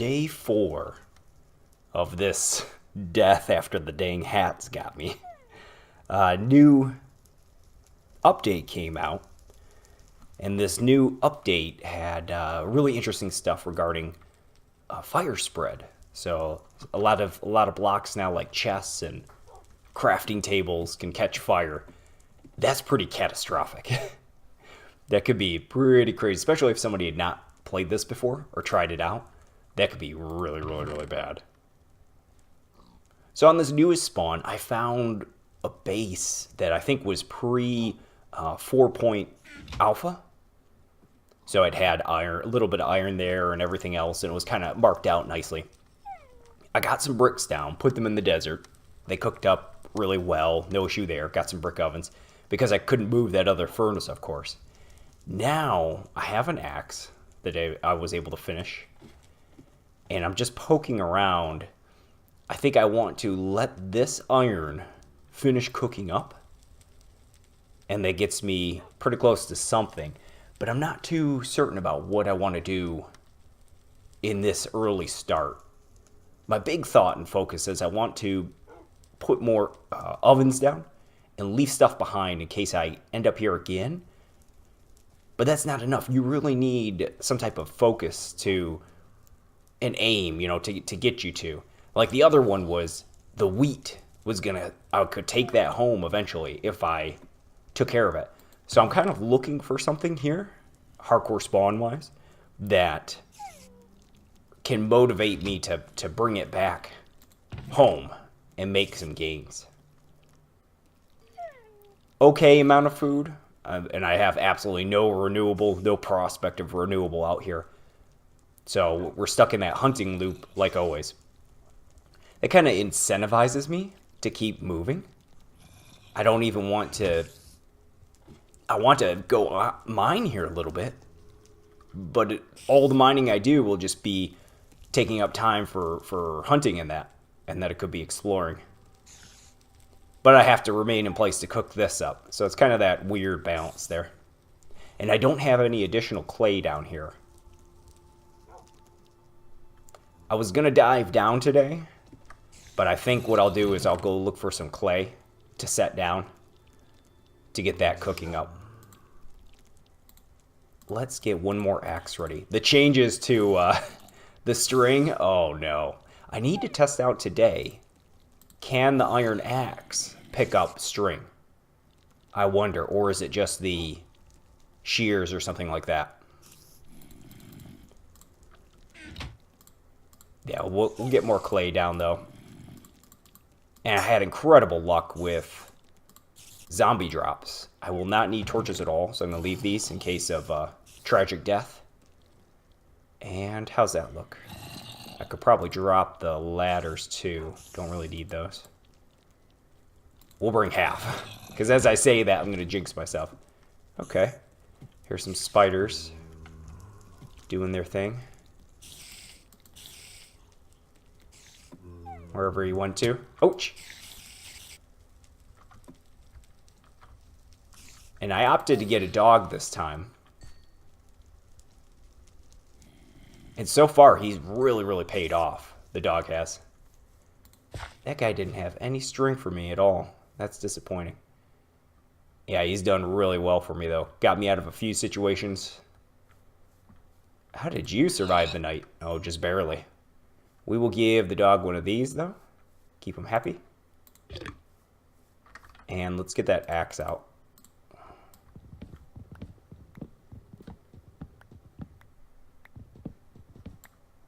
day 4 of this death after the dang hats got me. New update came out, and this new update had really interesting stuff regarding fire spread. So a lot of blocks now, like chests and crafting tables, can catch fire. That's pretty catastrophic. That could be pretty crazy, especially if somebody had not played this before or tried it out. That could be really, really, really bad. So on this newest spawn, I found a base that I think was pre 4 alpha. So it had iron, a little bit of iron there and everything else, and it was kind of marked out nicely. I got some bricks down, put them in the desert. They cooked up really well, no issue there. Got some brick ovens because I couldn't move that other furnace, of course. Now I have an axe that I was able to finish, and I'm just poking around. I think I want to let this iron finish cooking up, and that gets me pretty close to something, but I'm not too certain about what I want to do in this early start. My big thought and focus is I want to put more ovens down and leave stuff behind in case I end up here again. But that's not enough. You really need some type of focus to an aim, to get you to. Like the other one was the wheat I could take that home eventually if I took care of it. So I'm kind of looking for something here, hardcore spawn wise, that can motivate me to bring it back home and make some gains. Okay amount of food. And I have absolutely no prospect of renewable out here. So we're stuck in that hunting loop like always. It kind of incentivizes me to keep moving. I don't even want to... I want to go mine here a little bit. But all the mining I do will just be taking up time for hunting and that it could be exploring. But I have to remain in place to cook this up. So it's kind of that weird balance there. And I don't have any additional clay down here. I was going to dive down today, but I think what I'll do is I'll go look for some clay to set down to get that cooking up. Let's get one more axe ready. The changes to the string, oh no. I need to test out today. Can the iron axe pick up string? I wonder, or is it just the shears or something like that? Yeah, we'll get more clay down though. And I had incredible luck with zombie drops. I will not need torches at all, so I'm going to leave these in case of tragic death. And how's that look? I could probably drop the ladders too. Don't really need those. We'll bring half. Because as I say that, I'm going to jinx myself. Okay. Here's some spiders doing their thing. Wherever you want to. Ouch! And I opted to get a dog this time. And so far, he's really, really paid off. The dog has. That guy didn't have any string for me at all. That's disappointing. Yeah, he's done really well for me, though. Got me out of a few situations. How did you survive the night? Oh, just barely. We will give the dog one of these, though. Keep him happy. And let's get that axe out.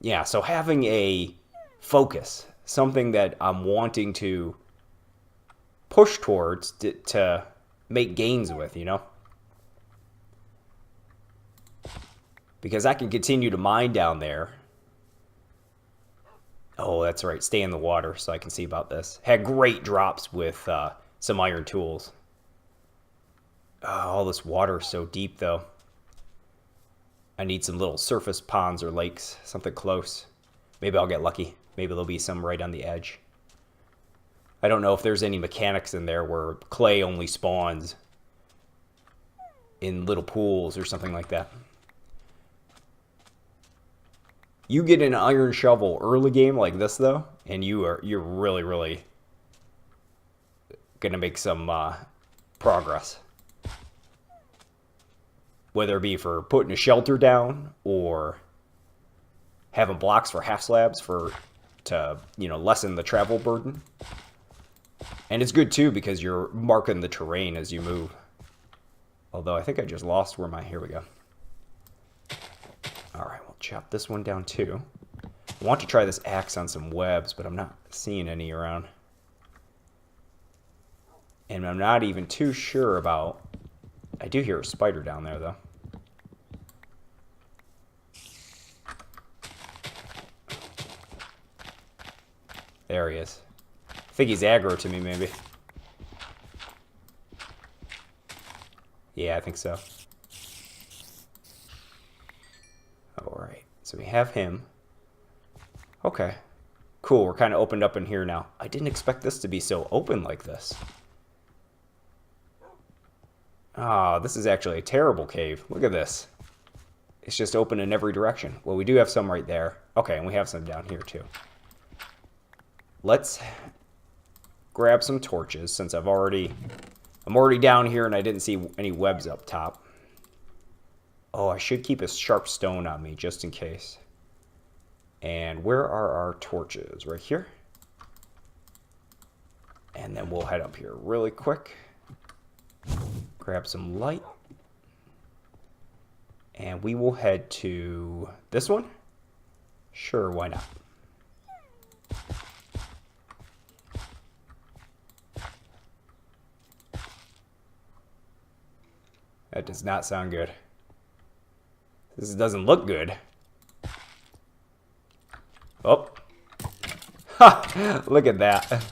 Yeah, so having a focus, something that I'm wanting to push towards to make gains with, Because I can continue to mine down there. Oh, that's right, stay in the water so I can see about this. Had great drops with some iron tools. Oh, all this water is so deep, though. I need some little surface ponds or lakes, something close. Maybe I'll get lucky. Maybe there'll be some right on the edge. I don't know if there's any mechanics in there where clay only spawns in little pools or something like that. You get an iron shovel early game like this though, and you're really gonna make some progress. Whether it be for putting a shelter down or having blocks for half slabs to lessen the travel burden. And it's good too because you're marking the terrain as you move. Although I think I just lost where here we go. Alright, we'll chop this one down too. I want to try this axe on some webs, but I'm not seeing any around. And I'm not even too sure about... I do hear a spider down there though. There he is. I think he's aggro to me, maybe. Yeah, I think so. Alright, so we have him. Okay. Cool, we're kind of opened up in here now. I didn't expect this to be so open like this. Ah, this is actually a terrible cave. Look at this. It's just open in every direction. Well, we do have some right there. Okay, and we have some down here too. Let's grab some torches since I'm already down here and I didn't see any webs up top. Oh, I should keep a sharp stone on me just in case. And where are our torches? Right here. And then we'll head up here really quick. Grab some light. And we will head to this one. Sure, why not? That does not sound good. This doesn't look good. Oh. Ha! Look at that.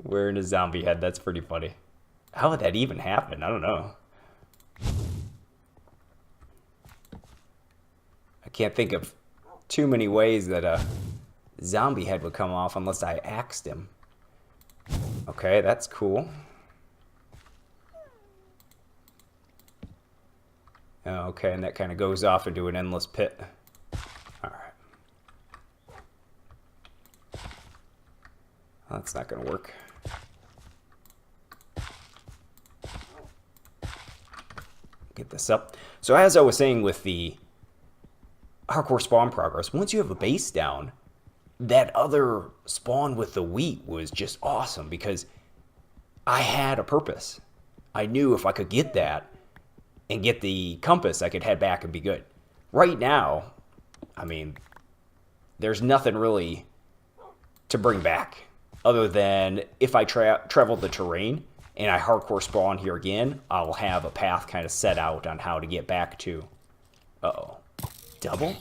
Wearing a zombie head. That's pretty funny. How would that even happen? I don't know. I can't think of too many ways that a zombie head would come off unless I axed him. Okay, that's cool. Okay, and that kind of goes off into an endless pit. Alright. That's not going to work. Get this up. So as I was saying with the hardcore spawn progress, once you have a base down, that other spawn with the wheat was just awesome because I had a purpose. I knew if I could get that, and get the compass, I could head back and be good. Right now, I mean, there's nothing really to bring back other than if I travel the terrain and I hardcore spawn here again, I'll have a path kind of set out on how to get back to... Uh-oh. Double?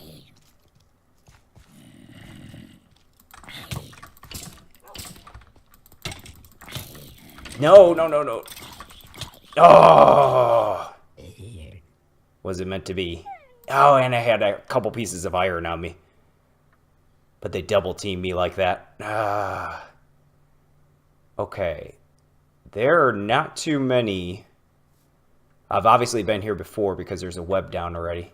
No, no, no, no. Oh! Was it meant to be? Oh, and I had a couple pieces of iron on me. But they double teamed me like that. Ah. Okay. There are not too many. I've obviously been here before because there's a web down already.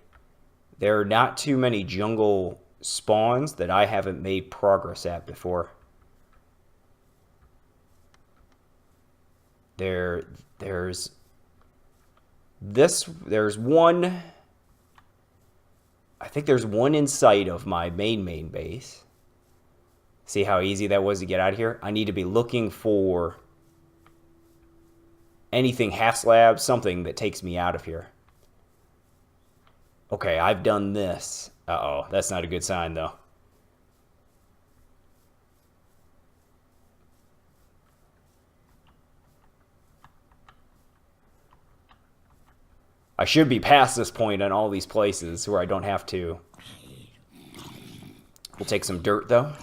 There are not too many jungle spawns that I haven't made progress at before. There's one. I think there's one in sight of my main base. See how easy that was to get out of here? I need to be looking for anything half slab, something that takes me out of here. Okay, I've done this. Uh-oh, that's not a good sign though. I should be past this point on all these places where I don't have to. We'll take some dirt, though.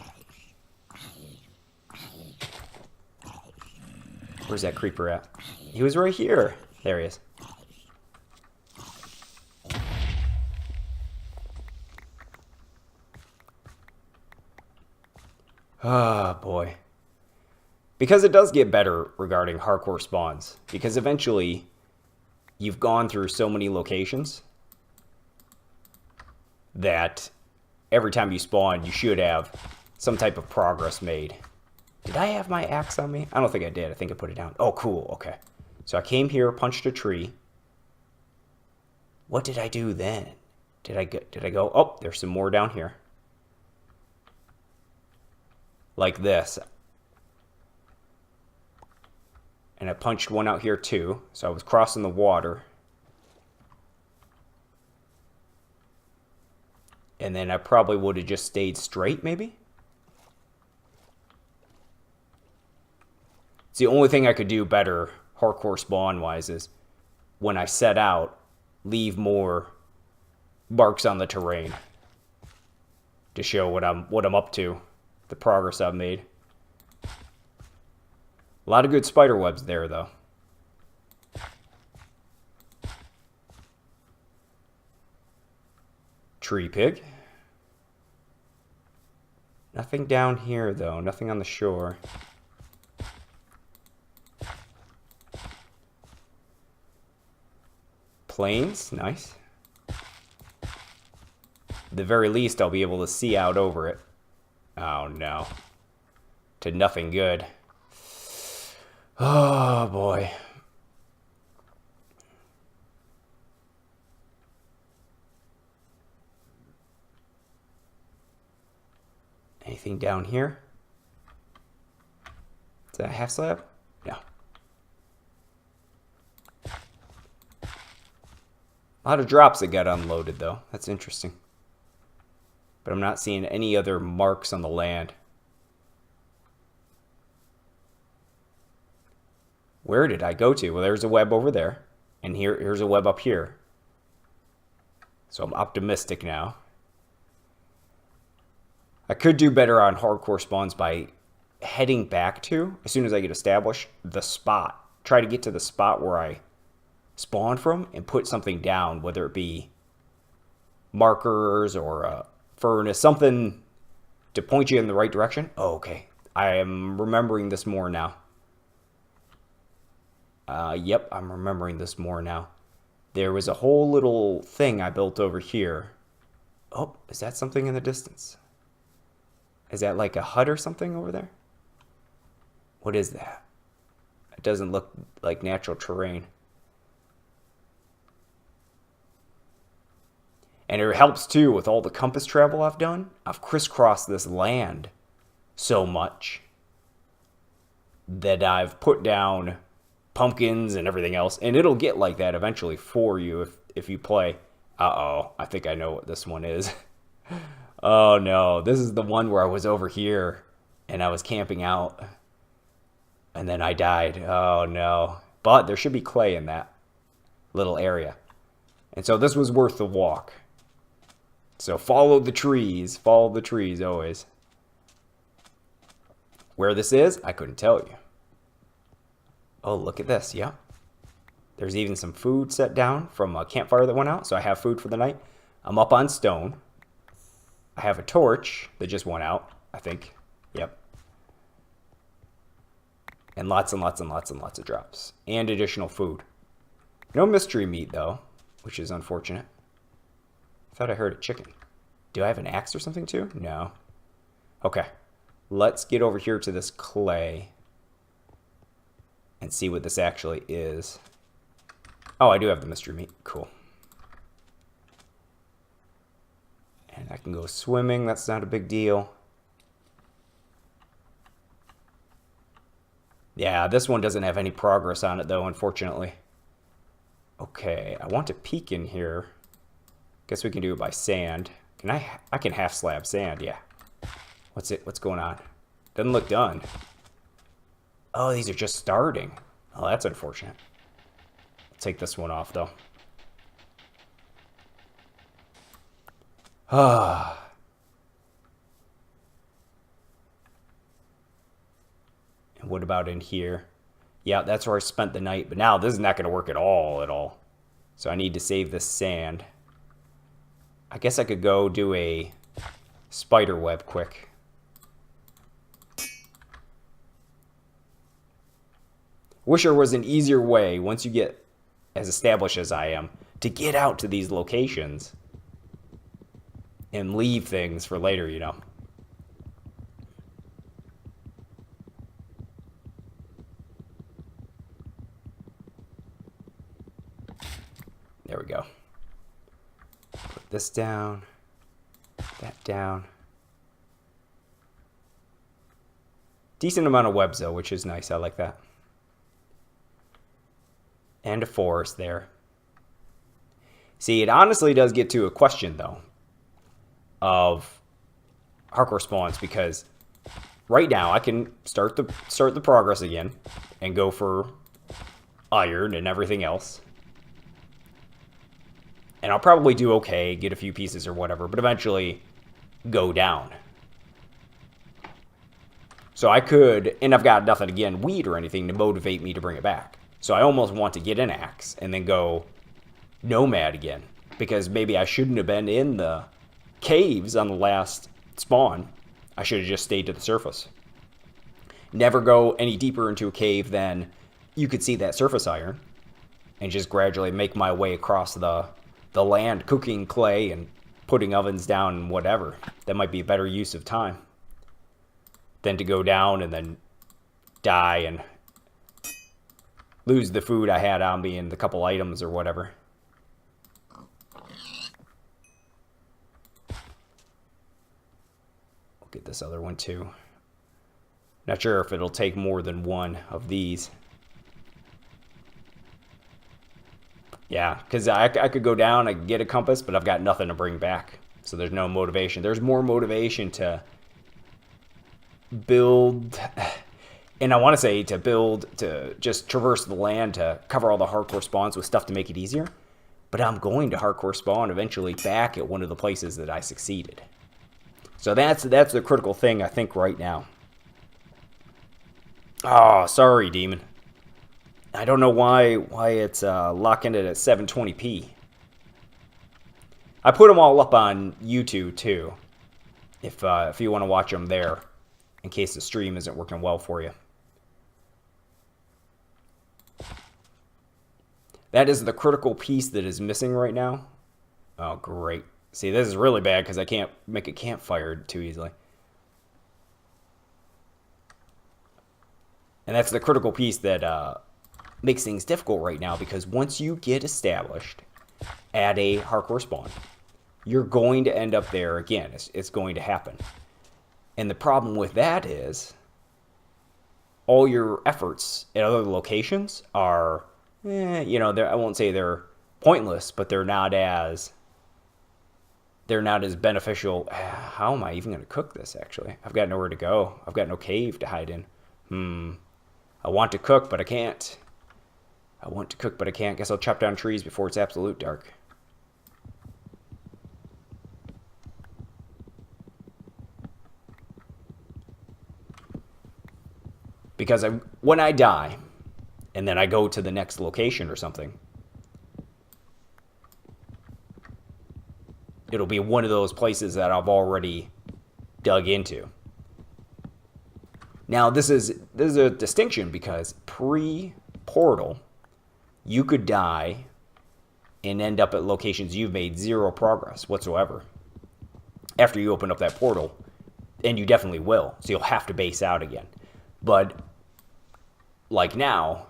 Where's that creeper at? He was right here. There he is. Ah, boy. Because it does get better regarding hardcore spawns. Because eventually... you've gone through so many locations that every time you spawn, you should have some type of progress made. Did I have my axe on me? I don't think I did. I think I put it down. Oh, cool. Okay. So I came here, punched a tree. What did I do then? Did I go? Oh, there's some more down here. Like this. And I punched one out here too. So I was crossing the water. And then I probably would have just stayed straight, maybe? It's the only thing I could do better, hardcore spawn-wise, is when I set out, leave more marks on the terrain to show what I'm up to, the progress I've made. A lot of good spider webs there, though. Tree pig. Nothing down here, though. Nothing on the shore. Plains. Nice. At the very least, I'll be able to see out over it. Oh, no. To nothing good. Oh, boy. Anything down here? Is that a half slab? No. A lot of drops that got unloaded, though. That's interesting. But I'm not seeing any other marks on the land. Where did I go to? Well, there's a web over there. And here's a web up here. So I'm optimistic now. I could do better on hardcore spawns by heading back to, as soon as I get established, the spot. Try to get to the spot where I spawned from and put something down, whether it be markers or a furnace, something to point you in the right direction. Oh, okay. I am remembering this more now. Yep, I'm remembering this more now. There was a whole little thing I built over here. Oh, is that something in the distance? Is that like a hut or something over there? What is that? It doesn't look like natural terrain. And it helps too with all the compass travel I've done. I've crisscrossed this land so much that I've put down pumpkins and everything else. And it'll get like that eventually for you if you play. Uh-oh, I think I know what this one is. Oh no, this is the one where I was over here and I was camping out and then I died. Oh no. But there should be clay in that little area. And so this was worth the walk. So follow the trees always. Where this is, I couldn't tell you. Oh, look at this, yeah. There's even some food set down from a campfire that went out, so I have food for the night. I'm up on stone. I have a torch that just went out, I think. Yep. And lots and lots and lots and lots of drops. And additional food. No mystery meat, though, which is unfortunate. I thought I heard a chicken. Do I have an axe or something, too? No. Okay. Let's get over here to this clay and see what this actually is. Oh, I do have the mystery meat. Cool. And I can go swimming. That's not a big deal. Yeah, this one doesn't have any progress on it, though, unfortunately. Okay, I want to peek in here. Guess we can do it by sand. Can I can half slab sand, yeah. What's going on? Doesn't look done. Oh, these are just starting. Oh, that's unfortunate. I'll take this one off, though. Ah. And what about in here? Yeah, that's where I spent the night. But now this is not going to work at all. So I need to save this sand. I guess I could go do a spider web quick. Wish there was an easier way, once you get as established as I am, to get out to these locations. and leave things for later, you know. There we go. Put this down, that down. Decent amount of webs though, which is nice. I like that. And a forest there. See, it honestly does get to a question though of hardcore spawns, because right now I can start the progress again and go for iron and everything else. And I'll probably do okay, get a few pieces or whatever, but eventually go down. So I could, and I've got nothing, again, wheat or anything to motivate me to bring it back. So I almost want to get an axe and then go nomad again, because maybe I shouldn't have been in the caves on the last spawn. I should have just stayed to the surface. Never go any deeper into a cave than you could see that surface iron, and just gradually make my way across the land, cooking clay and putting ovens down and whatever. That might be a better use of time than to go down and then die and lose the food I had on me and the couple items or whatever. We'll get this other one too. Not sure if it'll take more than one of these. Yeah, because I could go down, I could get a compass, but I've got nothing to bring back. So there's no motivation. There's more motivation to build, and I want to say to build, to just traverse the land, to cover all the hardcore spawns with stuff to make it easier. But I'm going to hardcore spawn eventually back at one of the places that I succeeded. So that's the critical thing, I think, right now. Oh, sorry, Demon. I don't know why it's locking it at 720p. I put them all up on YouTube too, if you want to watch them there, in case the stream isn't working well for you. That is the critical piece that is missing right now. Oh, great. See, this is really bad because I can't make a campfire too easily. And that's the critical piece that makes things difficult right now, because once you get established at a hardcore spawn, you're going to end up there again. It's going to happen. And the problem with that is all your efforts at other locations are, you know, I won't say they're pointless, but they're not as beneficial. How am I even going to cook this, actually? I've got nowhere to go. I've got no cave to hide in. I want to cook, but I can't. I want to cook, but I can't. Guess I'll chop down trees before it's absolute dark. Because when I die, and then I go to the next location or something, it'll be one of those places that I've already dug into. Now, this is a distinction, because pre-portal, you could die and end up at locations you've made zero progress whatsoever after you open up that portal, and you definitely will, so you'll have to base out again. But like now,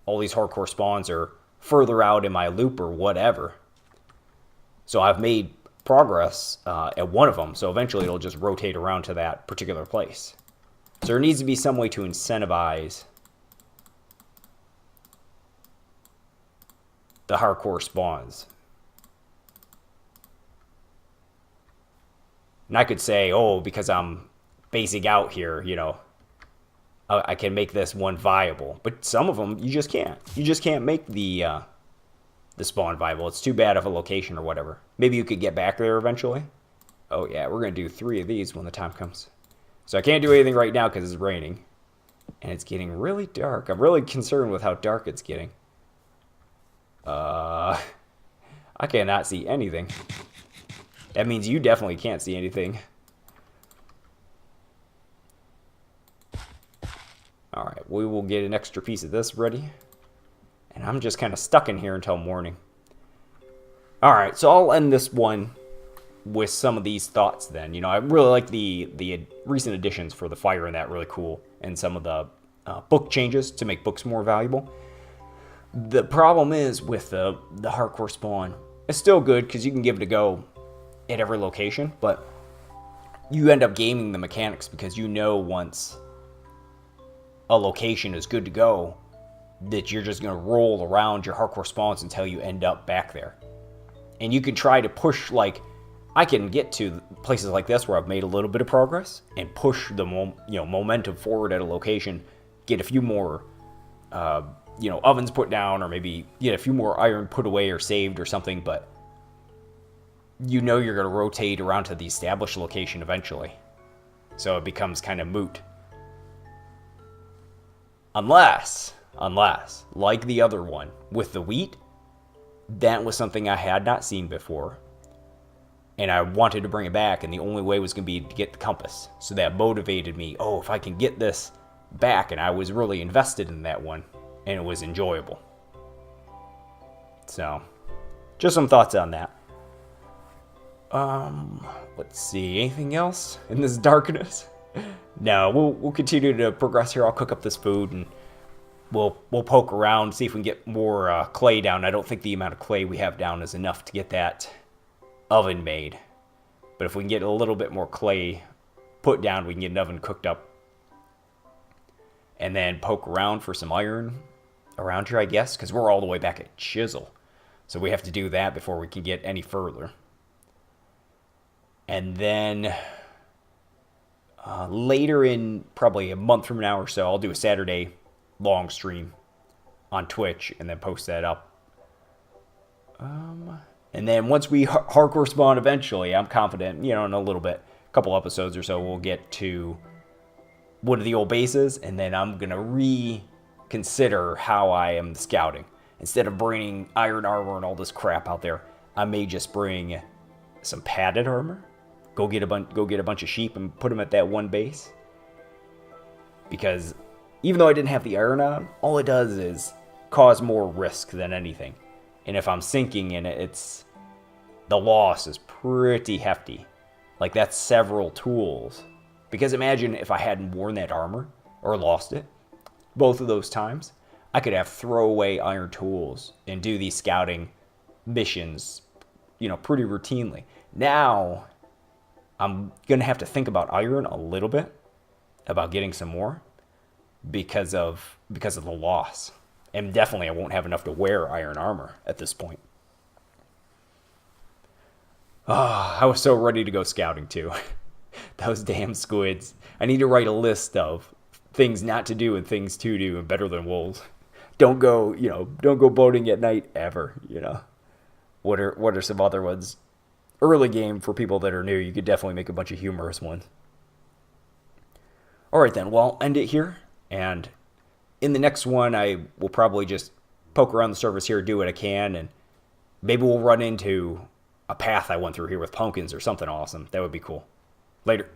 all these hardcore spawns are further out in my loop or whatever, so I've made progress at one of them, so eventually it'll just rotate around to that particular place. So there needs to be some way to incentivize the hardcore spawns. And I could say, oh, because I'm basing out here, you know, I can make this one viable. But some of them, you just can't. You just can't make the spawn viable. It's too bad of a location or whatever. Maybe you could get back there eventually. Oh, yeah, we're going to do 3 of these when the time comes. So I can't do anything right now because it's raining. And it's getting really dark. I'm really concerned with how dark it's getting. I cannot see anything. That means you definitely can't see anything. Alright, we will get an extra piece of this ready. And I'm just kind of stuck in here until morning. Alright, so I'll end this one with some of these thoughts then. I really like the recent additions for the fire and that really cool, and some of the book changes to make books more valuable. The problem is with the hardcore spawn, it's still good because you can give it a go at every location, but you end up gaming the mechanics because once a location is good to go, that you're just going to roll around your hardcore spawns until you end up back there. And you can try to push, I can get to places like this where I've made a little bit of progress and push the momentum forward at a location, get a few more ovens put down, or maybe get a few more iron put away or saved or something, but you're going to rotate around to the established location eventually. So it becomes kind of moot. Unless, like the other one, with the wheat, that was something I had not seen before. And I wanted to bring it back, and the only way was going to be to get the compass. So that motivated me, if I can get this back, and I was really invested in that one, and it was enjoyable. So, just some thoughts on that. Let's see, anything else in this darkness? No, we'll continue to progress here. I'll cook up this food, and we'll poke around, see if we can get more clay down. I don't think the amount of clay we have down is enough to get that oven made. But if we can get a little bit more clay put down, we can get an oven cooked up. And then poke around for some iron around here, I guess, because we're all the way back at Chisel. So we have to do that before we can get any further. And then later in probably a month from now or so, I'll do a Saturday long stream on Twitch and then post that up. And then once we hardcore spawn eventually, I'm confident, in a little bit, a couple episodes or so, we'll get to one of the old bases, and then I'm going to reconsider how I am scouting. Instead of bringing iron armor and all this crap out there, I may just bring some padded armor, go get a bunch of sheep and put them at that one base. Because even though I didn't have the iron on, all it does is cause more risk than anything. And if I'm sinking in it, the loss is pretty hefty. That's several tools. Because imagine if I hadn't worn that armor or lost it, both of those times, I could have throwaway iron tools and do these scouting missions, pretty routinely. Now, I'm going to have to think about iron a little bit, about getting some more, because of the loss. And definitely I won't have enough to wear iron armor at this point. I was so ready to go scouting too. Those damn squids. I need to write a list of things not to do and things to do and better than wolves. Don't go boating at night ever, What are some other ones? Early game for people that are new, you could definitely make a bunch of humorous ones. All right then, well, I'll end it here, and in the next one, I will probably just poke around the surface here, do what I can, and maybe we'll run into a path I went through here with pumpkins or something awesome. That would be cool. Later.